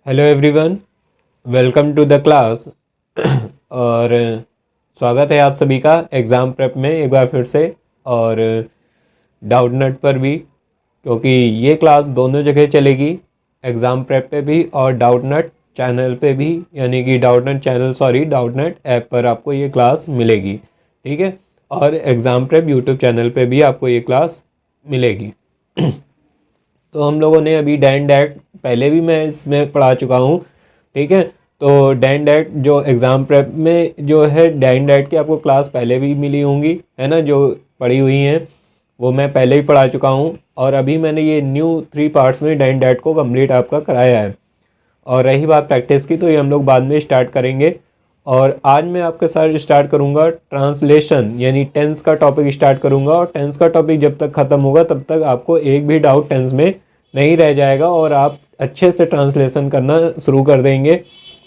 Hello everyone, welcome to the class. और स्वागत है आप सभी का एग्ज़ाम प्रेप में एक बार फिर से। और डाउट नट पर भी, क्योंकि ये क्लास दोनों जगह चलेगी, एग्ज़ाम प्रेप पे भी और डाउट नट चैनल पे भी, यानी कि डाउट नट ऐप पर आपको ये क्लास मिलेगी। ठीक है, और एग्ज़ाम प्रेप यूट्यूब चैनल पे भी आपको ये क्लास मिलेगी। तो हम लोगों ने अभी डैन डैट पहले भी मैं इसमें पढ़ा चुका हूँ। ठीक है, तो डैन डैट जो एग्ज़ाम प्रेप में जो है, डैन डैट की आपको क्लास पहले भी मिली होंगी, है ना, जो पढ़ी हुई हैं वो मैं पहले ही पढ़ा चुका हूँ। और अभी मैंने ये न्यू 3 पार्ट्स में डैन डैट को कंप्लीट आपका कराया है। और रही बात प्रैक्टिस की, तो ये हम लोग बाद में स्टार्ट करेंगे। और आज मैं आपके साथ स्टार्ट करूंगा ट्रांसलेशन, यानी टेंस का टॉपिक स्टार्ट करूंगा। और टेंस का टॉपिक जब तक ख़त्म होगा तब तक आपको एक भी डाउट टेंस में नहीं रह जाएगा और आप अच्छे से ट्रांसलेशन करना शुरू कर देंगे।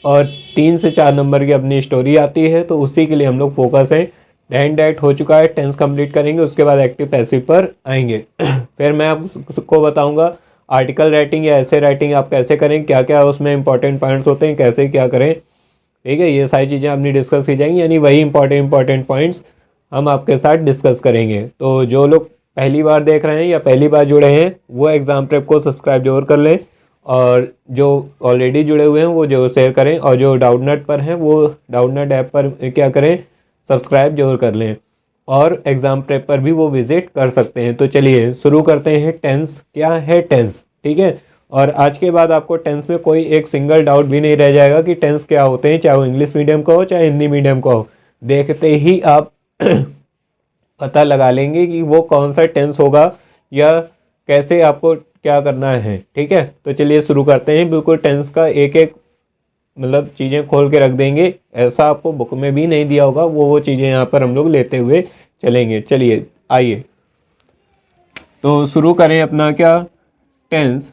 और 3 से 4 नंबर की अपनी स्टोरी आती है, तो उसी के लिए हम लोग फोकस हैं। डैन डैट हो चुका है, टेंस कंप्लीट करेंगे, उसके बाद एक्टिव पैसिव पर आएंगे। फिर मैं आपको बताऊंगा आर्टिकल राइटिंग या ऐसे राइटिंग आप कैसे करें, क्या क्या उसमें इंपॉर्टेंट पॉइंट्स होते हैं, कैसे क्या करें। ठीक है, ये सारी चीज़ें अपनी डिस्कस की जाएंगी, यानी वही इंपॉर्टेंट पॉइंट्स हम आपके साथ डिस्कस करेंगे। तो जो लोग पहली बार देख रहे हैं या पहली बार जुड़े हैं वो एग्ज़ाम प्रेप को सब्सक्राइब जरूर कर लें, और जो ऑलरेडी जुड़े हुए हैं वो जरूर शेयर करें, और जो डाउट नट पर हैं वो डाउट नट ऐप पर क्या करें, सब्सक्राइब जरूर कर लें। और एग्ज़ाम प्रेप पर भी वो विज़िट कर सकते हैं। तो चलिए शुरू करते हैं। टेंस क्या है, टेंस। ठीक है, और आज के बाद आपको टेंस में कोई एक सिंगल डाउट भी नहीं रह जाएगा कि टेंस क्या होते हैं, चाहे वो इंग्लिश मीडियम का हो चाहे हिंदी मीडियम का हो। देखते ही आप पता लगा लेंगे कि वो कौन सा टेंस होगा या कैसे आपको क्या करना है। ठीक है, तो चलिए शुरू करते हैं। बिल्कुल टेंस का एक एक मतलब चीज़ें खोल के रख देंगे, ऐसा आपको बुक में भी नहीं दिया होगा, वो चीज़ें यहाँ पर हम लोग लेते हुए चलेंगे। चलिए आइए, तो शुरू करें अपना क्या, टेंस।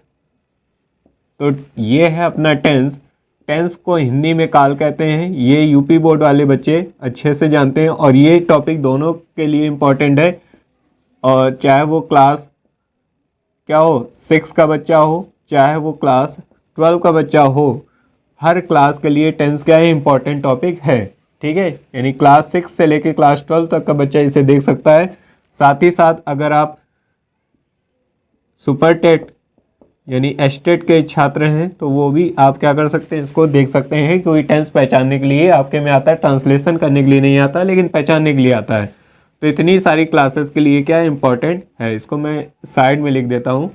तो ये है अपना टेंस। टेंस को हिंदी में काल कहते हैं, ये यूपी बोर्ड वाले बच्चे अच्छे से जानते हैं, और ये टॉपिक दोनों के लिए इम्पोर्टेंट है। और चाहे वो क्लास क्या हो, 6 का बच्चा हो चाहे वो क्लास 12 का बच्चा हो, हर क्लास के लिए टेंस क्या है, इम्पोर्टेंट टॉपिक है। ठीक है, यानी क्लास 6 से लेके क्लास 12 तक का बच्चा इसे देख सकता है। साथ ही साथ अगर आप सुपर टेट यानी एस्टेट के छात्र हैं तो वो भी आप क्या कर सकते हैं, इसको देख सकते हैं। क्योंकि टेंस पहचानने के लिए आपके में आता है, ट्रांसलेशन करने के लिए नहीं आता, लेकिन पहचानने के लिए आता है। तो इतनी सारी क्लासेस के लिए क्या इम्पोर्टेंट है, इसको मैं साइड में लिख देता हूँ।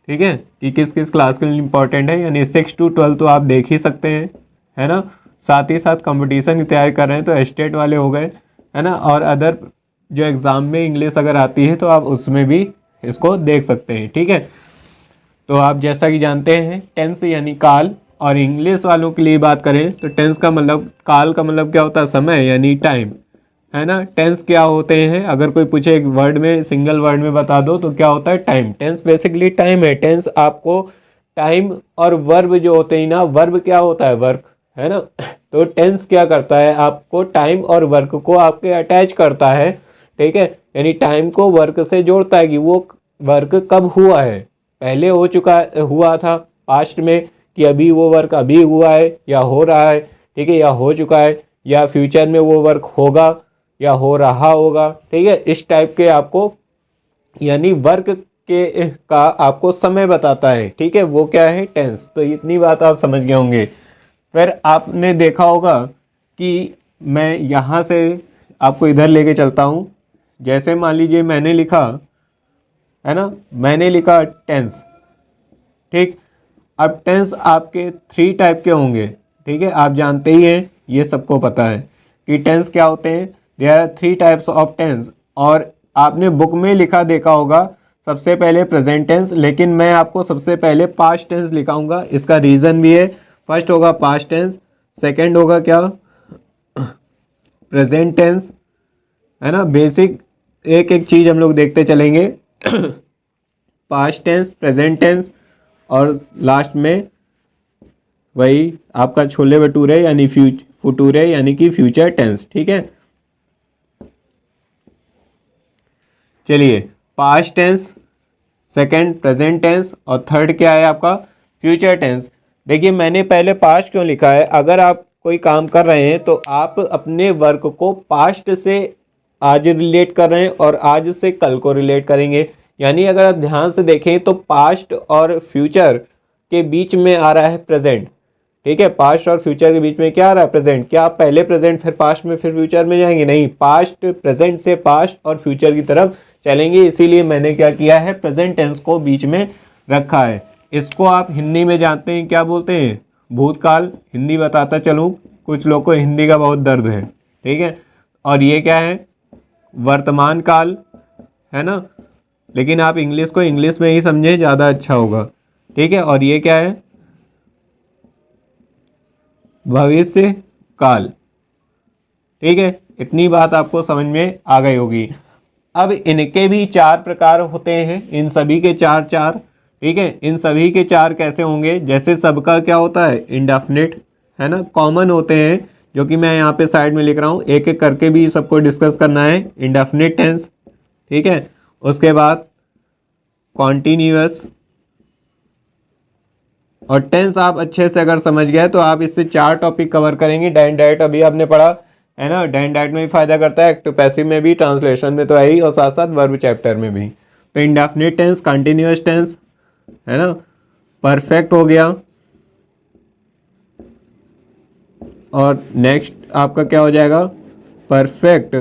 ठीक है, कि किस किस क्लास के लिए इम्पोर्टेंट है, यानी 6 to 12 तो आप देख ही सकते हैं, है ना। साथ ही साथ कंपटीशन की तैयारी कर रहे हैं तो एस्टेट वाले हो गए, है ना। और अदर जो एग्ज़ाम में इंग्लिश अगर आती है तो आप उसमें भी इसको देख सकते हैं। ठीक है, तो आप जैसा कि जानते हैं टेंस यानी काल, और इंग्लिश वालों के लिए बात करें तो टेंस का मतलब, काल का मतलब क्या होता है, समय यानी टाइम, है ना। टेंस क्या होते हैं, अगर कोई पूछे एक वर्ड में, सिंगल वर्ड में बता दो तो क्या होता है, टाइम। टेंस बेसिकली टाइम है। टेंस आपको टाइम और वर्ब जो होते हैं ना, वर्ब क्या होता है, वर्क, है ना। तो टेंस क्या करता है, आपको टाइम और वर्क को आपके अटैच करता है। ठीक है, यानी टाइम को वर्क से जोड़ता है कि वो वर्क कब हुआ है, पहले हो चुका हुआ था पास्ट में, कि अभी वो वर्क अभी हुआ है या हो रहा है। ठीक है, या हो चुका है, या फ्यूचर में वो वर्क होगा या हो रहा होगा। ठीक है, इस टाइप के आपको, यानी वर्क के का आपको समय बताता है। ठीक है, वो क्या है, टेंस। तो इतनी बात आप समझ गए होंगे। फिर आपने देखा होगा कि मैं यहाँ से आपको इधर लेके चलता हूँ। जैसे मान लीजिए मैंने लिखा, है ना, मैंने लिखा टेंस। ठीक, अब टेंस आपके 3 टाइप के होंगे। ठीक है, आप जानते ही हैं, ये सबको पता है कि टेंस क्या होते हैं। There are 3 types of tense. और आपने बुक में लिखा देखा होगा, सबसे पहले प्रेजेंट टेंस, लेकिन मैं आपको सबसे पहले पास्ट टेंस लिखाऊंगा। इसका रीज़न भी है। फर्स्ट होगा पास्ट टेंस, सेकेंड होगा क्या, प्रेजेंट टेंस, है ना। बेसिक एक एक चीज़ हम लोग देखते चलेंगे। पास्ट टेंस, प्रेजेंट टेंस, और लास्ट में वही आपका छोले भटूरे यानी फुटूरे यानी कि फ्यूचर टेंस। ठीक है, चलिए past tense, second present tense, और थर्ड क्या है आपका, फ्यूचर टेंस। देखिए मैंने पहले पास्ट क्यों लिखा है, अगर आप कोई काम कर रहे हैं तो आप अपने वर्क को पास्ट से आज रिलेट कर रहे हैं और आज से कल को रिलेट करेंगे। यानी अगर आप ध्यान से देखें तो पास्ट और फ्यूचर के बीच में आ रहा है प्रेजेंट। ठीक है, पास्ट और फ्यूचर के बीच में क्या आ रहा है, प्रेजेंट। क्या आप पहले प्रेजेंट फिर पास्ट में फिर फ्यूचर में जाएंगे, नहीं, पास्ट प्रेजेंट से पास्ट और फ्यूचर की तरफ चलेंगे। इसीलिए मैंने क्या किया है, प्रेजेंट टेंस को बीच में रखा है। इसको आप हिंदी में जानते हैं क्या बोलते हैं, भूतकाल। हिंदी बताता चलूँ, कुछ लोग को हिंदी का बहुत दर्द है, ठीक है। और ये क्या है, वर्तमान काल, है ना। लेकिन आप इंग्लिश को इंग्लिश में ही समझे, ज़्यादा अच्छा होगा, ठीक है। और ये क्या है, भविष्य काल, ठीक है। इतनी बात आपको समझ में आ गई होगी। अब इनके भी 4 प्रकार होते हैं, इन सभी के 4, ठीक है। इन सभी के 4 कैसे होंगे, जैसे सबका क्या होता है, इंडेफिनिट, है ना, कॉमन होते हैं, जो कि मैं यहाँ पे साइड में लिख रहा हूँ। एक एक करके भी सबको डिस्कस करना है। इंडेफिनिट टेंस, ठीक है। उसके बाद कॉन्टिन्यूअस, और टेंस आप अच्छे से अगर समझ गए तो आप इससे 4 टॉपिक कवर करेंगे। डैन डाइट अभी आपने पढ़ा है ना, डैन डाइट में भी फायदा करता है, एक्टिव पैसिव में भी, ट्रांसलेशन में तो है ही, और साथ साथ वर्ब चैप्टर में भी। तो इंडेफिनिट टेंस, कंटिन्यूअस टेंस, है ना, परफेक्ट हो गया, और नेक्स्ट आपका क्या हो जाएगा, परफेक्ट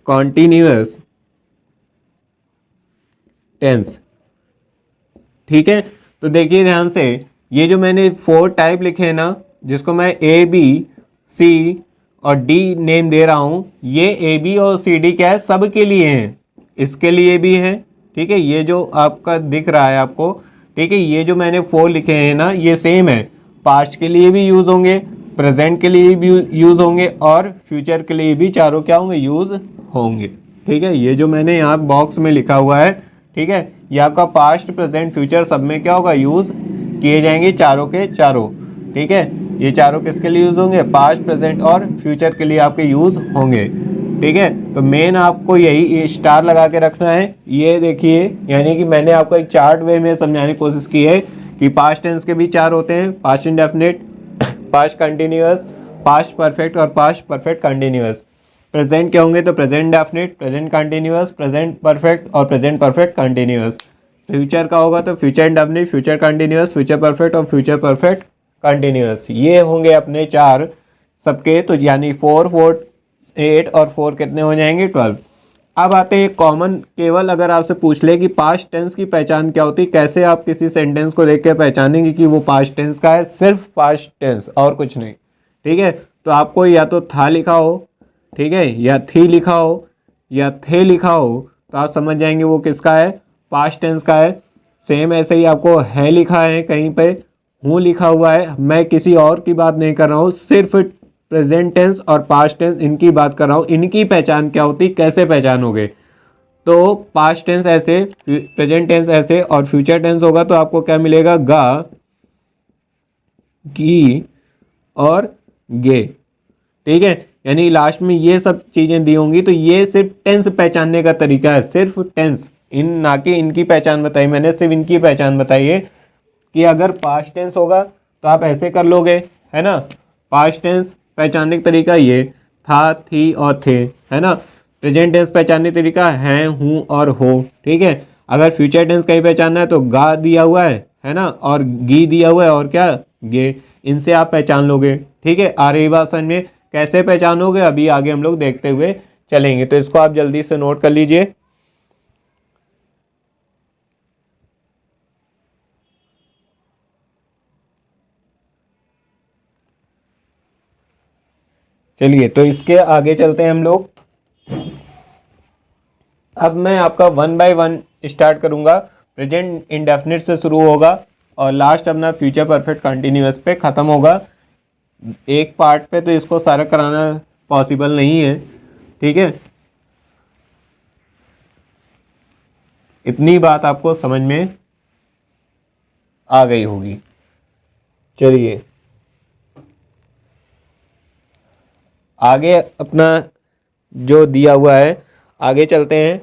कॉन्टिन्यूअस टेंस, ठीक है। तो देखिए ध्यान से, ये जो मैंने 4 टाइप लिखे हैं ना, जिसको मैं A B C और D नेम दे रहा हूँ, ये A B और C D क्या है, सब के लिए हैं। इसके लिए भी है, ठीक है। ये जो आपका दिख रहा है आपको, ठीक है, ये जो मैंने 4 लिखे हैं ना, ये सेम है, पास्ट के लिए भी यूज़ होंगे, प्रेजेंट के लिए भी यूज़ होंगे, और फ्यूचर के लिए भी चारों क्या होंगे, यूज़ होंगे, ठीक है। ये जो मैंने यहाँ बॉक्स में लिखा हुआ है, ठीक है, ये आपका पास्ट प्रेजेंट फ्यूचर सब में क्या होगा, यूज़ किए जाएंगे, चारों के चारों, ठीक है। ये चारों किसके लिए यूज़ होंगे, पास्ट प्रेजेंट और फ्यूचर के लिए आपके यूज़ होंगे, ठीक है। तो मेन आपको यही स्टार लगा के रखना है। ये देखिए, यानी कि मैंने आपको एक चार्ट वे में समझाने की कोशिश की है कि पास्ट टेंस के भी 4 होते हैं, past indefinite, past continuous, past perfect और पास्ट परफेक्ट कंटिन्यूअस। प्रेजेंट क्या होंगे, तो present definite, present continuous, present perfect और प्रेजेंट परफेक्ट कंटिन्यूअस। फ्यूचर का होगा तो future indefinite, future continuous, future perfect और फ्यूचर परफेक्ट कंटिन्यूअस। ये होंगे अपने 4 सबके। तो यानी 4 4 8 और 4 कितने हो जाएंगे, 12। अब आते हैं कॉमन, केवल अगर आपसे पूछ ले कि पास्ट टेंस की पहचान क्या होती है, कैसे आप किसी सेंटेंस को देख के पहचानेंगे कि वो पास्ट टेंस का है, सिर्फ पास्ट टेंस और कुछ नहीं, ठीक है। तो आपको या तो था लिखा हो, ठीक है, या थी लिखा हो, या थे लिखा हो, तो आप समझ जाएंगे वो किसका है, पास्ट टेंस का है। सेम ऐसे ही आपको है लिखा है, कहीं पे हूँ लिखा हुआ है, मैं किसी और की बात नहीं कर रहा हूँ, सिर्फ प्रेजेंट टेंस और पास्ट टेंस इनकी बात कर रहा हूँ। इनकी पहचान क्या होती, कैसे पहचानोगे, तो पास्ट टेंस ऐसे, प्रेजेंट टेंस ऐसे, और फ्यूचर टेंस होगा तो आपको क्या मिलेगा, गा, गी और गे, ठीक है। यानी लास्ट में ये सब चीज़ें दी होंगी। तो ये सिर्फ टेंस पहचानने का तरीका है, सिर्फ टेंस, इन ना कि इनकी पहचान बताई मैंने, सिर्फ इनकी पहचान बताई है कि अगर पास्ट टेंस होगा तो आप ऐसे कर लोगे, है ना। पास्ट टेंस पहचानने का तरीका ये था, थी और थे, है ना। प्रेजेंट टेंस पहचानने का तरीका है, हूँ और हो, ठीक है। अगर फ्यूचर टेंस कहीं पहचानना है तो गा दिया हुआ है ना, और गी दिया हुआ है, और क्या, गे। इनसे आप पहचान लोगे, ठीक है। आ रही बात समझ में, कैसे पहचानोगे अभी आगे हम लोग देखते हुए चलेंगे। तो इसको आप जल्दी से नोट कर लीजिए। चलिए, तो इसके आगे चलते हैं हम लोग। अब मैं आपका 1 बाय 1 स्टार्ट करूंगा। प्रेजेंट इंडेफिनिट से शुरू होगा और लास्ट अपना फ्यूचर परफेक्ट कंटिन्यूअस पे ख़त्म होगा। एक पार्ट पे तो इसको सारा कराना पॉसिबल नहीं है, ठीक है। इतनी बात आपको समझ में आ गई होगी। चलिए आगे अपना जो दिया हुआ है आगे चलते हैं।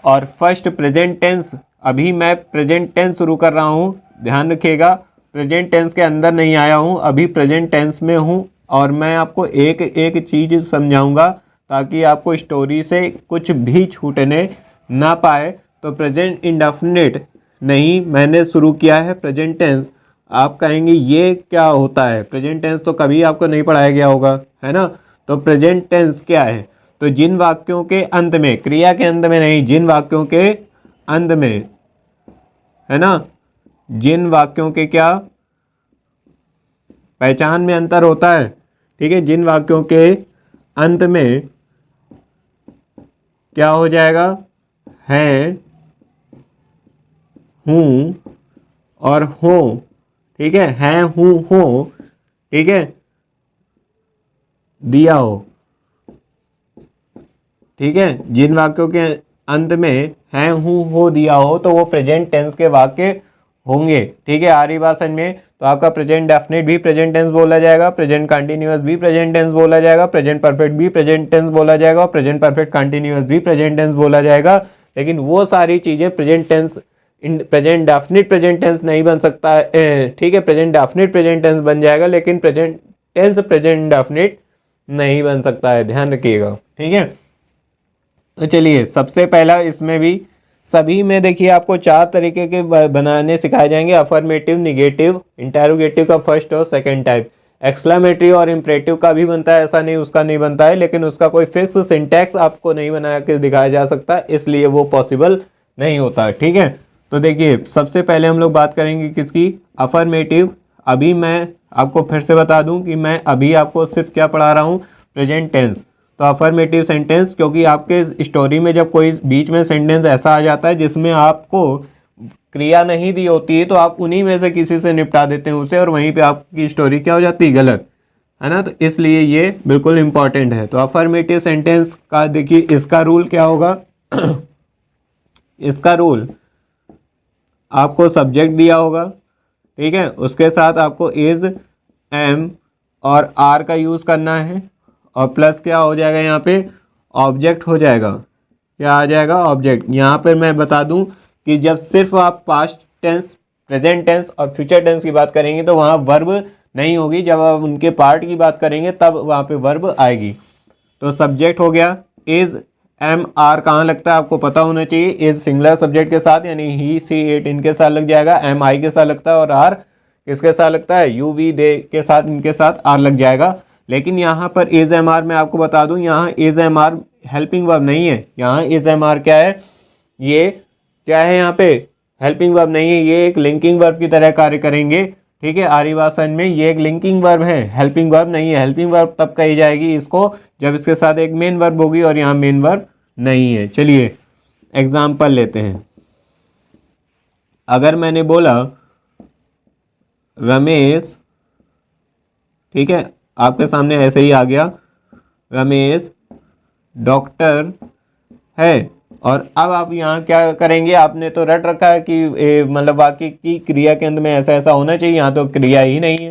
और फर्स्ट प्रेजेंट टेंस, अभी मैं प्रेजेंट टेंस शुरू कर रहा हूँ, ध्यान रखिएगा, प्रेजेंट टेंस के अंदर नहीं आया हूँ, अभी प्रेजेंट टेंस में हूँ और मैं आपको एक एक चीज़ समझाऊंगा ताकि आपको स्टोरी से कुछ भी छूटने ना पाए। तो प्रेजेंट इंडेफिनिट नहीं, मैंने शुरू किया है प्रेजेंट टेंस। आप कहेंगे ये क्या होता है, प्रेजेंट टेंस तो कभी आपको नहीं पढ़ाया गया होगा, है ना। तो प्रेजेंट टेंस क्या है, तो जिन वाक्यों के अंत में, क्रिया के अंत में नहीं, जिन वाक्यों के अंत में, है ना, जिन वाक्यों के क्या पहचान में अंतर होता है, ठीक है, जिन वाक्यों के अंत में क्या हो जाएगा, है, हूँ और हो, ठीक है हूँ हो, ठीक है, दिया हो, ठीक है, जिन वाक्यों के अंत में है, हूँ, हो, दिया हो, तो वो प्रेजेंट टेंस के वाक्य होंगे, ठीक है। आर्य भाषण में तो आपका प्रेजेंट डेफिनेट भी प्रेजेंट टेंस बोला जाएगा, प्रेजेंट कंटिन्यूअस भी प्रेजेंट टेंस बोला जाएगा, प्रेजेंट परफेक्ट भी प्रेजेंट टेंस बोला जाएगा और प्रेजेंट परफेक्ट कंटिन्यूअस भी प्रेजेंट टेंस बोला जाएगा। लेकिन वो सारी चीज़ें present tense, present definite present tense नहीं बन सकता है, ठीक है, प्रेजेंट डेफिनेट प्रेजेंट टेंस बन जाएगा लेकिन प्रेजेंट टेंस प्रेजेंट डेफिनेट नहीं बन सकता है, ध्यान रखिएगा, ठीक है। तो चलिए, सबसे पहला इसमें भी सभी में देखिए आपको 4 तरीके के बनाने सिखाए जाएंगे, अफर्मेटिव, निगेटिव, इंटेरोगेटिव का फर्स्ट और सेकंड टाइप। एक्सक्लेमेटरी और इम्परेटिव का भी बनता है, ऐसा नहीं उसका नहीं बनता है, लेकिन उसका कोई फिक्स सिंटैक्स आपको नहीं बना के दिखाया जा सकता, इसलिए वो पॉसिबल नहीं होता, ठीक है। तो देखिए, सबसे पहले हम लोग बात करेंगे किसकी, अफर्मेटिव। अभी मैं आपको फिर से बता दूं कि मैं अभी आपको सिर्फ क्या पढ़ा रहा हूँ, प्रेजेंट टेंस। तो अफर्मेटिव सेंटेंस, क्योंकि आपके स्टोरी में जब कोई बीच में सेंटेंस ऐसा आ जाता है जिसमें आपको क्रिया नहीं दी होती है, तो आप उन्हीं में से किसी से निपटा देते हैं उसे और वहीं पे आपकी स्टोरी क्या हो जाती है, गलत, है ना। तो इसलिए ये बिल्कुल इंपॉर्टेंट है। तो अफर्मेटिव सेंटेंस का देखिए, इसका रूल क्या होगा इसका रूल, आपको सब्जेक्ट दिया होगा, ठीक है, उसके साथ आपको इज, एम और आर का यूज़ करना है और प्लस क्या हो जाएगा यहाँ पे, ऑब्जेक्ट हो जाएगा, क्या आ जाएगा, ऑब्जेक्ट। यहाँ पे मैं बता दूँ कि जब सिर्फ आप पास्ट टेंस, प्रेजेंट टेंस और फ्यूचर टेंस की बात करेंगे तो वहाँ वर्ब नहीं होगी, जब आप उनके पार्ट की बात करेंगे तब वहाँ पे वर्ब आएगी। तो सब्जेक्ट हो गया, इज, एम, आर कहाँ लगता है आपको पता होना चाहिए, इज सिंगुलर सब्जेक्ट के साथ यानी ही, सी, इट इनके साथ लग जाएगा, एम आई के साथ लगता है और आर किसके साथ लगता है, यू, वी, दे के साथ, इनके साथ आर लग जाएगा। लेकिन यहाँ पर इज एम आर मैं आपको बता दूँ, यहाँ is am are helping verb नहीं है, यहाँ इज एम आर क्या है, ये क्या है, यहाँ पे हेल्पिंग वर्ब नहीं है, ये एक लिंकिंग वर्ब की तरह कार्य करेंगे, ठीक है। आर्यभाषण में ये एक लिंकिंग वर्ब है, हेल्पिंग वर्ब नहीं है। हेल्पिंग वर्ब तब कही जाएगी इसको जब इसके साथ एक मेन वर्ब होगी और यहाँ मेन वर्ब नहीं है। चलिए एग्जाम्पल लेते हैं। अगर मैंने बोला रमेश, ठीक है, आपके सामने ऐसे ही आ गया, रमेश डॉक्टर है, और अब आप यहाँ क्या करेंगे, आपने तो रट रखा है कि मतलब वाक्य की क्रिया के अंत में ऐसा ऐसा होना चाहिए, यहाँ तो क्रिया ही नहीं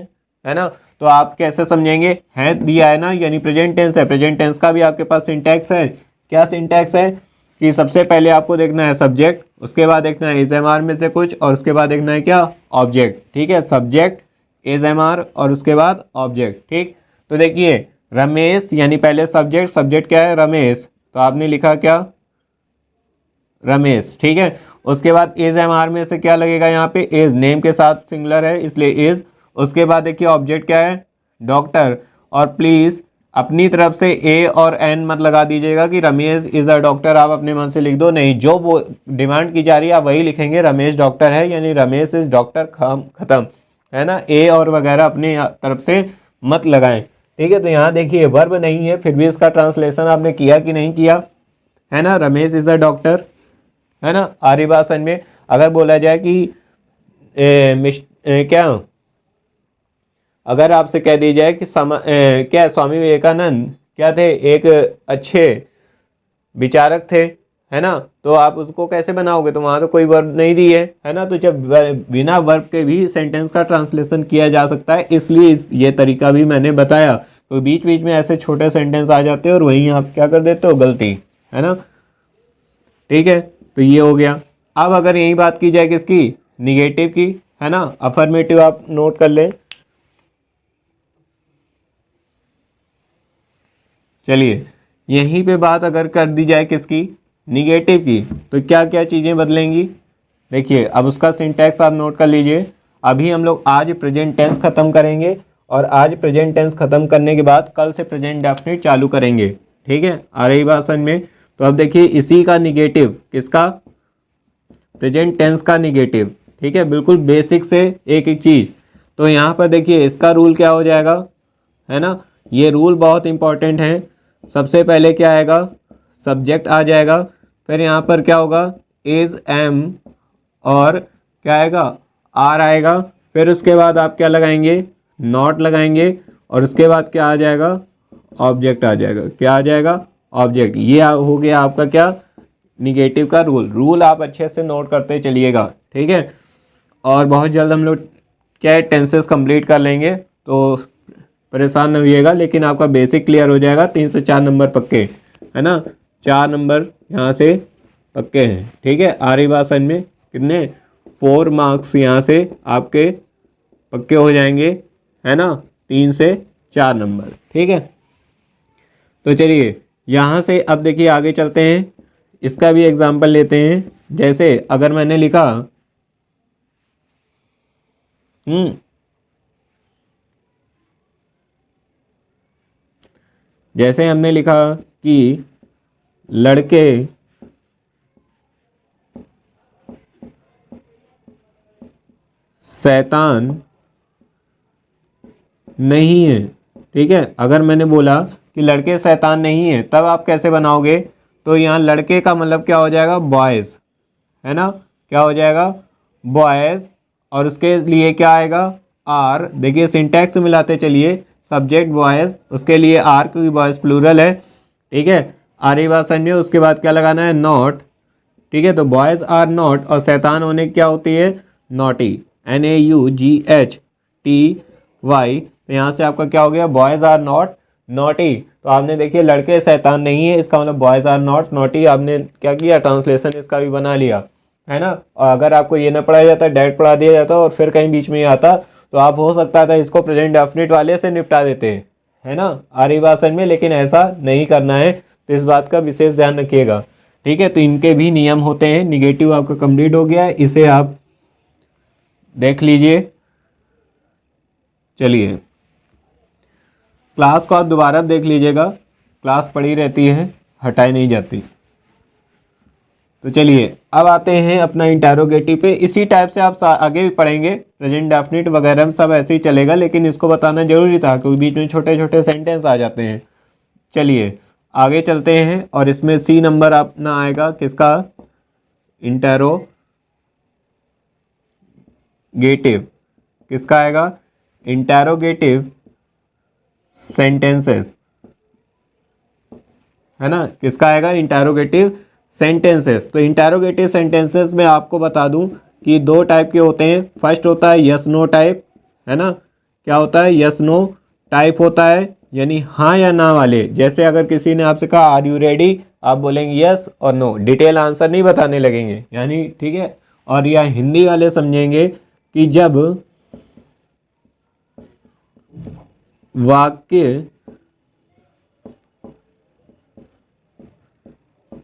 है ना। तो आप कैसे समझेंगे, है दिया है ना, यानी प्रेजेंट टेंस है, प्रेजेंट टेंस का भी आपके पास सिंटैक्स है। क्या सिंटैक्स है कि सबसे पहले आपको देखना है सब्जेक्ट, उसके बाद देखना है इज एम आर में से कुछ और उसके बाद देखना है क्या, ऑब्जेक्ट, ठीक है, सब्जेक्ट, इज एम आर और उसके बाद ऑब्जेक्ट, ठीक। तो देखिए रमेश यानी पहले सब्जेक्ट, सब्जेक्ट क्या है, रमेश, तो आपने लिखा क्या, रमेश, ठीक है। उसके बाद इज एम आर में से क्या लगेगा, यहाँ पे इज, नेम के साथ सिंगुलर है इसलिए इज। उसके बाद देखिए ऑब्जेक्ट क्या है, डॉक्टर, और प्लीज़ अपनी तरफ से ए और एन मत लगा दीजिएगा कि रमेश इज अ डॉक्टर, आप अपने मन से लिख दो, नहीं, जो वो डिमांड की जा रही है आप वही लिखेंगे, रमेश डॉक्टर है यानी रमेश इज डॉक्टर, खत्म, है ना। ए और वगैरह अपनी तरफ से मत लगाएं, ठीक है। तो यहाँ देखिए वर्ब नहीं है, फिर भी इसका ट्रांसलेशन आपने किया कि नहीं किया, है ना, रमेश इज अ डॉक्टर, है ना। आर्यभाषण में अगर बोला जाए कि क्या, अगर आपसे कह दी जाए कि क्या स्वामी विवेकानंद क्या थे, एक अच्छे विचारक थे, है ना, तो आप उसको कैसे बनाओगे, तो वहाँ तो कोई वर्ब नहीं दी है ना। तो जब बिना वर्ब के भी सेंटेंस का ट्रांसलेशन किया जा सकता है, इसलिए ये तरीका भी मैंने बताया। तो बीच बीच में ऐसे छोटे सेंटेंस आ जाते हैं और वहीं आप क्या कर देते हो, गलती, है ना, ठीक है। तो ये हो गया। अब अगर यही बात की जाए किसकी, निगेटिव की, है ना। अफर्मेटिव आप नोट कर लें। चलिए यहीं पे बात अगर कर दी जाए किसकी, निगेटिव की, तो क्या क्या चीज़ें बदलेंगी। देखिए अब उसका सिंटैक्स आप नोट कर लीजिए। अभी हम लोग आज प्रेजेंट टेंस ख़त्म करेंगे और आज प्रेजेंट टेंस ख़त्म करने के बाद कल से प्रेजेंट डेफिनिट चालू करेंगे, ठीक है। आ रही बात समझ में। तो अब देखिए इसी का निगेटिव, किसका, प्रेजेंट टेंस का निगेटिव, ठीक है, बिल्कुल बेसिक से एक एक चीज़। तो यहाँ पर देखिए इसका रूल क्या हो जाएगा, है ना। ये रूल बहुत इंपॉर्टेंट है। सबसे पहले क्या आएगा, सब्जेक्ट आ जाएगा, फिर यहाँ पर क्या होगा, इज, एम, और क्या आएगा, आर आएगा। फिर उसके बाद आप क्या लगाएंगे, नॉट लगाएंगे, और उसके बाद क्या आ जाएगा, ऑब्जेक्ट आ जाएगा। क्या आ जाएगा, ऑब्जेक्ट। ये हो गया आपका क्या, निगेटिव का रूल। रूल आप अच्छे से नोट करते चलिएगा, ठीक है। और बहुत जल्द हम लोग क्या है, टेंसेस कंप्लीट कर लेंगे, तो परेशान न होइएगा, लेकिन आपका बेसिक क्लियर हो जाएगा। 3 से 4 नंबर पक्के, है ना, 4 नंबर यहाँ से पक्के हैं, ठीक है। आ रही बात समझ में, कितने, 4 मार्क्स यहाँ से आपके पक्के हो जाएंगे, है ना, 3 से 4 नंबर, ठीक है। तो चलिए यहाँ से अब देखिए आगे चलते हैं, इसका भी एग्जाम्पल लेते हैं। जैसे अगर मैंने लिखा जैसे हमने लिखा कि लड़के शैतान नहीं है, ठीक है। अगर मैंने बोला कि लड़के शैतान नहीं है, तब आप कैसे बनाओगे, तो यहाँ लड़के का मतलब क्या हो जाएगा, बॉयज़, है ना, क्या हो जाएगा, बॉयज़, और उसके लिए क्या आएगा, आर। देखिए सिंटैक्स मिलाते चलिए, सब्जेक्ट बॉयज़, उसके लिए आर, क्योंकि बॉयज़ प्लूरल है, ठीक है। आ रही बात समझ में। उसके बाद क्या लगाना है, नॉट, ठीक है। तो बॉयज़ आर नॉट, और शैतान होने की क्या होती है, नॉटी, NAUGHTY। तो यहाँ से आपका क्या हो गया, बॉयज़ आर नॉट नॉटी। तो आपने देखिए लड़के शैतान नहीं है, इसका मतलब बॉयज़ आर नॉट नॉटी। आपने क्या किया, ट्रांसलेशन इसका भी बना लिया, है ना। और अगर आपको ये ना पढ़ाया जाता, डायरेक्ट पढ़ा दिया जाता और फिर कहीं बीच में ही आता, तो आप हो सकता था इसको प्रेजेंट डेफिनिट वाले से निपटा देते, है ना। आ रही बात समझ में, लेकिन ऐसा नहीं करना है, तो इस बात का विशेष ध्यान रखिएगा, ठीक है। तो इनके भी नियम होते हैं। निगेटिव आपका कंप्लीट हो गया है, इसे आप देख लीजिए। चलिए क्लास को आप दोबारा देख लीजिएगा, क्लास पड़ी रहती है, हटाई नहीं जाती। तो चलिए अब आते हैं अपना इंटेरोगेटिव पे। इसी टाइप से आप आगे भी पढ़ेंगे, प्रेजेंट डेफिनिट वगैरह सब ऐसे ही चलेगा, लेकिन इसको बताना जरूरी था क्योंकि बीच में छोटे छोटे सेंटेंस आ जाते हैं। चलिए आगे चलते हैं, और इसमें सी नंबर अपना आएगा किसका, इंटेरोगेटिव। किसका आएगा, इंटेरोगेटिव सेंटेंसेस, है ना। किसका आएगा, इंटेरोगेटिव सेंटेंसेस। तो इंटेरोगेटिव सेंटेंसेस में आपको बता दूं कि 2 टाइप के होते हैं। फर्स्ट होता है यस नो टाइप, है ना। क्या होता है, यस नो टाइप होता है, यानी हाँ या ना वाले। जैसे अगर किसी ने आपसे कहा आर यू रेडी, आप बोलेंगे यस और नो, डिटेल आंसर नहीं बताने लगेंगे, यानी, ठीक है। और यह हिंदी वाले समझेंगे कि जब वाक्य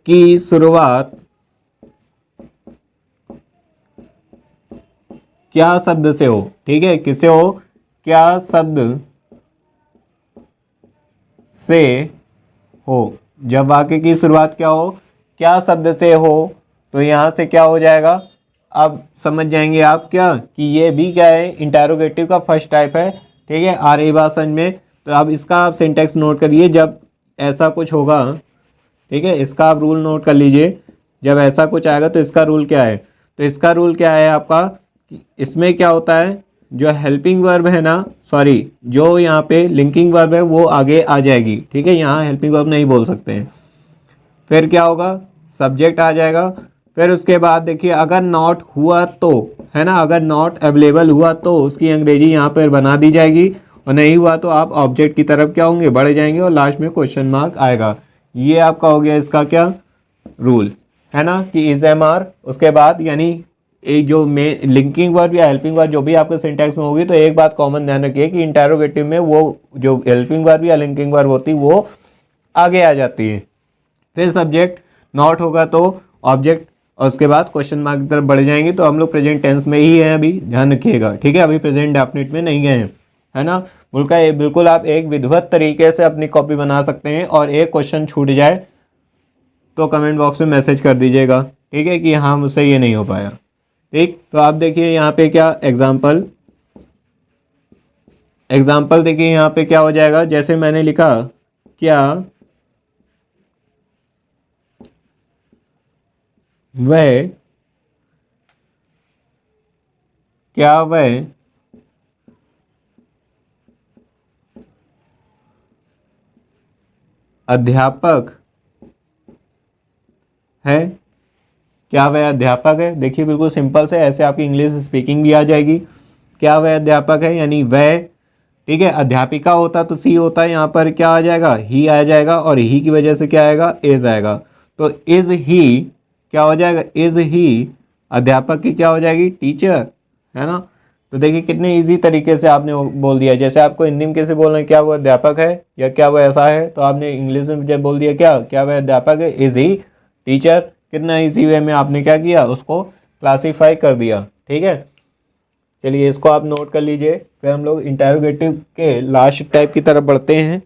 की शुरुआत क्या शब्द से हो, ठीक है, किससे हो, क्या शब्द से हो। जब वाक्य की शुरुआत क्या हो, क्या शब्द से हो, तो यहाँ से क्या हो जाएगा, अब समझ जाएंगे आप क्या कि ये भी क्या है, इंटेरोगेटिव का फर्स्ट टाइप है, ठीक है। आ रही बात समझ में। तो अब इसका आप सिंटेक्स नोट करिए, जब ऐसा कुछ होगा, ठीक है, इसका आप रूल नोट कर लीजिए। जब ऐसा कुछ आएगा तो इसका रूल क्या है, तो इसका रूल क्या है आपका, इसमें क्या होता है, जो हेल्पिंग वर्ब है ना, सॉरी, जो यहाँ पे लिंकिंग वर्ब है वो आगे आ जाएगी, ठीक है। यहाँ हेल्पिंग वर्ब नहीं बोल सकते हैं। फिर क्या होगा, सब्जेक्ट आ जाएगा। फिर उसके बाद देखिए अगर नॉट हुआ तो, है ना, अगर नॉट अवेलेबल हुआ तो उसकी अंग्रेजी यहाँ पर बना दी जाएगी, और नहीं हुआ तो आप ऑब्जेक्ट की तरफ क्या होंगे, बढ़ जाएंगे, और लास्ट में क्वेश्चन मार्क आएगा। ये आपका हो गया इसका क्या रूल, है ना, कि इज एम आर। उसके बाद यानी एक जो मेन लिंकिंग वर्ब या हेल्पिंग वर्ब जो भी आपके सिंटैक्स में होगी, तो एक बात कॉमन ध्यान रखिए कि इंटेरोगेटिव में वो जो हेल्पिंग वर्ब या लिंकिंग वर्ब होती वो आगे आ जाती है। फिर सब्जेक्ट नॉट होगा तो ऑब्जेक्ट, और उसके बाद क्वेश्चन मार्क की तरफ बढ़ जाएंगे। तो हम लोग प्रेजेंट टेंस में ही हैं अभी, ध्यान रखिएगा, ठीक है। अभी प्रेजेंट डेफिनेट में नहीं गए हैं, है ना। बिल्कुल आप एक विधिवत तरीके से अपनी कॉपी बना सकते हैं, और एक क्वेश्चन छूट जाए तो कमेंट बॉक्स में मैसेज कर दीजिएगा, ठीक है, कि हाँ मुझसे ये नहीं हो पाया। ठीक, तो आप देखिए यहाँ पे क्या एग्जाम्पल देखिए यहाँ पे क्या हो जाएगा। जैसे मैंने लिखा, क्या वह अध्यापक है? क्या वह अध्यापक है? देखिए बिल्कुल सिंपल से, ऐसे आपकी इंग्लिश स्पीकिंग भी आ जाएगी। क्या वह अध्यापक है, यानी वह, ठीक है। अध्यापिका होता तो सी होता है, यहाँ पर क्या आ जाएगा, ही आ जाएगा, और ही की वजह से क्या आएगा, इज आएगा। तो इज ही क्या हो जाएगा, इज ही अध्यापक की क्या हो जाएगी, टीचर, है ना। तो देखिए कितने इजी तरीके से आपने बोल दिया। जैसे आपको हिंदी में कैसे बोलना है, क्या वो अध्यापक है या क्या वो ऐसा है, तो आपने इंग्लिश में जब बोल दिया क्या वह अध्यापक है, इज ही टीचर। कितना इजी वे में आपने क्या किया, उसको क्लासीफाई कर दिया, ठीक है। चलिए इसको आप नोट कर लीजिए। फिर हम लोग इंटेरोगेटिव के लास्ट टाइप की तरफ बढ़ते हैं।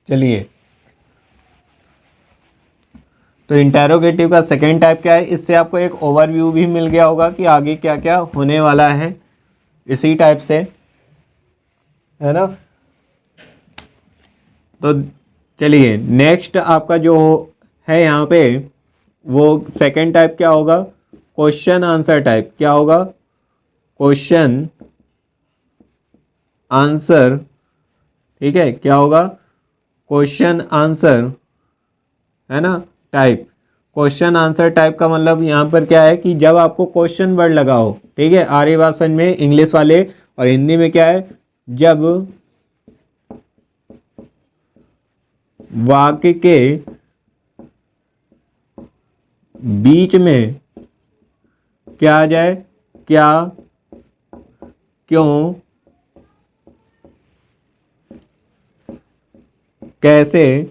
चलिए, तो इंटेरोगेटिव का सेकेंड टाइप क्या है, इससे आपको एक ओवरव्यू भी मिल गया होगा कि आगे क्या क्या होने वाला है इसी टाइप से, है ना। तो चलिए नेक्स्ट आपका जो है यहाँ पे, वो सेकेंड टाइप क्या होगा, क्वेश्चन आंसर टाइप। क्या होगा, क्वेश्चन आंसर, ठीक है। क्या होगा, क्वेश्चन आंसर, है ना, टाइप। क्वेश्चन आंसर टाइप का मतलब यहाँ पर क्या है कि जब आपको क्वेश्चन वर्ड लगा हो, ठीक है, आर्य भाषण में इंग्लिश वाले, और हिंदी में क्या है, जब वाक्य के बीच में क्या आ जाए, क्या, क्यों, कैसे,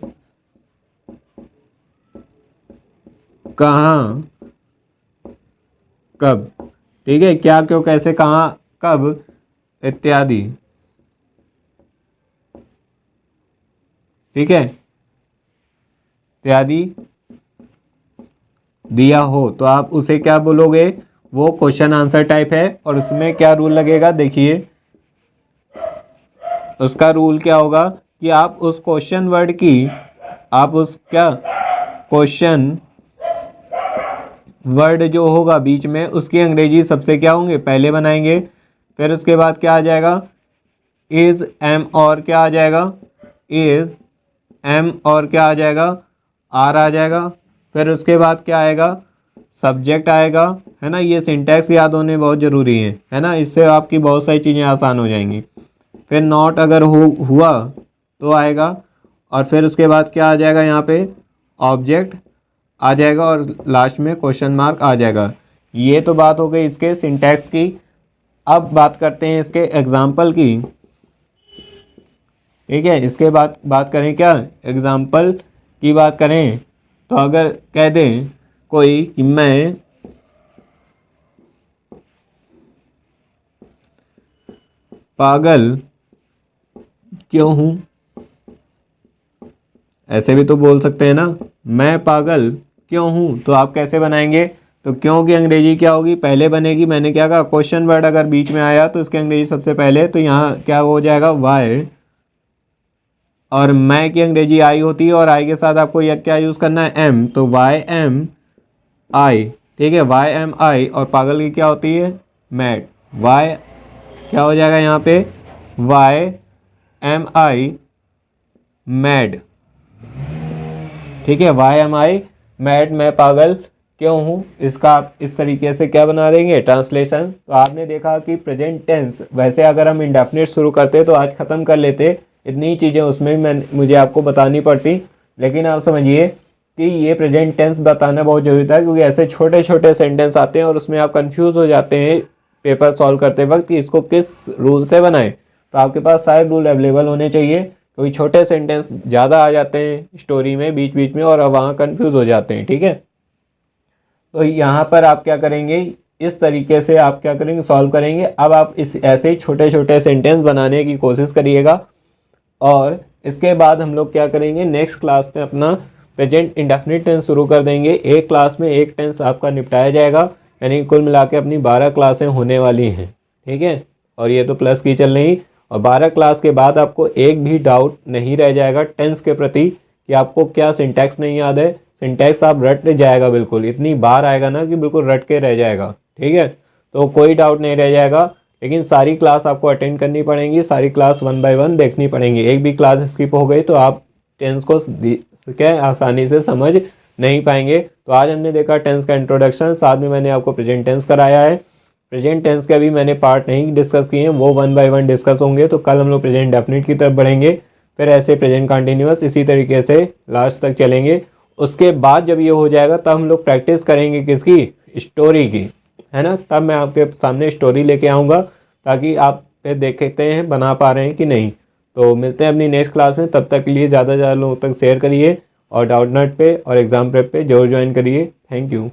कहाँ, कब, ठीक है। क्या, क्यों, कैसे, कहाँ, कब इत्यादि, ठीक है, इत्यादि दिया हो तो आप उसे क्या बोलोगे, वो क्वेश्चन आंसर टाइप है। और उसमें क्या रूल लगेगा, देखिए उसका रूल क्या होगा कि आप उस क्वेश्चन वर्ड की, आप उस क्या क्वेश्चन वर्ड जो होगा बीच में, उसकी अंग्रेजी सबसे क्या होंगे, पहले बनाएंगे। फिर उसके बाद क्या आ जाएगा, इज, एम, और क्या आ जाएगा, इज, एम, और क्या आ जाएगा, आर आ जाएगा। फिर उसके बाद क्या आएगा, सब्जेक्ट आएगा, है ना। ये सिंटैक्स याद होने बहुत ज़रूरी है ना, इससे आपकी बहुत सारी चीज़ें आसान हो जाएंगी। फिर नॉट अगर हुआ तो आएगा, और फिर उसके बाद क्या आ जाएगा, यहाँ पे ऑब्जेक्ट आ जाएगा, और लास्ट में क्वेश्चन मार्क आ जाएगा। ये तो बात हो गई इसके सिंटैक्स की। अब बात करते हैं इसके एग्जाम्पल की, ठीक है। इसके बाद बात करें, क्या एग्जाम्पल की बात करें, तो अगर कह दें कोई कि मैं पागल क्यों हूँ, ऐसे भी तो बोल सकते हैं ना, मैं पागल क्यों हूँ। तो आप कैसे बनाएंगे, तो क्यों की अंग्रेजी क्या होगी, पहले बनेगी। मैंने क्या कहा, क्वेश्चन वर्ड अगर बीच में आया तो इसकी अंग्रेजी सबसे पहले, तो यहाँ क्या हो जाएगा, वाई। और मैं की अंग्रेजी आई होती है, और आई के साथ आपको यह क्या यूज़ करना है, एम, तो वाई एम आई, ठीक है, वाई एम आई। और पागल की क्या होती है, मैड। वाई क्या हो जाएगा यहाँ पे, वाई एम आई मैड, ठीक है, वाई एम आई मैं पागल क्यों हूँ, इसका आप इस तरीके से क्या बना देंगे, ट्रांसलेशन। तो आपने देखा कि प्रेजेंट टेंस, वैसे अगर हम इंडेफिनिट शुरू करते तो आज ख़त्म कर लेते, इतनी चीज़ें उसमें मुझे आपको बतानी पड़ती, लेकिन आप समझिए कि ये प्रेजेंट टेंस बताना बहुत ज़रूरी था, क्योंकि ऐसे छोटे छोटे सेंटेंस आते हैं और उसमें आप कंफ्यूज हो जाते हैं पेपर सॉल्व करते वक्त कि इसको किस रूल से बनाएं। तो आपके पास सारे रूल अवेलेबल होने चाहिए, क्योंकि छोटे सेंटेंस ज़्यादा आ जाते हैं स्टोरी में बीच बीच में और वहाँ कंफ्यूज हो जाते हैं। ठीक है, तो यहाँ पर आप क्या करेंगे, इस तरीके से आप क्या करेंगे, सॉल्व करेंगे। अब आप इस ऐसे ही छोटे छोटे सेंटेंस बनाने की कोशिश करिएगा, और इसके बाद हम लोग क्या करेंगे, नेक्स्ट क्लास में अपना प्रेजेंट इंडेफिनिट टेंस शुरू कर देंगे। एक क्लास में एक टेंस आपका निपटाया जाएगा, यानी कुल मिला के अपनी 12 क्लासें होने वाली हैं। ठीक है, और ये तो प्लस की चल रही, और 12 क्लास के बाद आपको एक भी डाउट नहीं रह जाएगा टेंस के प्रति कि आपको क्या सिंटैक्स नहीं याद है। सिंटैक्स आप रट जाएगा, बिल्कुल इतनी बार आएगा ना कि बिल्कुल रट के रह जाएगा। ठीक है, तो कोई डाउट नहीं रह जाएगा, लेकिन सारी क्लास आपको अटेंड करनी पड़ेंगी, सारी क्लास 1 बाय 1 देखनी पड़ेंगी। एक भी क्लास स्किप हो गई तो आप टेंस को क्या आसानी से समझ नहीं पाएंगे। तो आज हमने देखा टेंस का इंट्रोडक्शन, साथ में मैंने आपको प्रेजेंट टेंस कराया है। प्रेजेंट टेंस के अभी मैंने पार्ट नहीं डिस्कस किए हैं, वो 1 बाय 1 डिस्कस होंगे। तो कल हम लोग प्रेजेंट डेफिनिट की तरफ बढ़ेंगे, फिर ऐसे प्रेजेंट कंटिन्यूअस, इसी तरीके से लास्ट तक चलेंगे। उसके बाद जब ये हो जाएगा तब हम लोग प्रैक्टिस करेंगे किसकी, स्टोरी की, है ना। तब मैं आपके सामने स्टोरी लेके आऊँगा, ताकि आप फिर देखते हैं बना पा रहे हैं कि नहीं। तो मिलते हैं अपनी नेक्स्ट क्लास में, तब तक के लिए ज़्यादा से ज़्यादा लोगों तक शेयर करिए, और डाउटनट पे और एग्ज़ाम प्रेप पे जरूर ज्वाइन करिए। Thank you.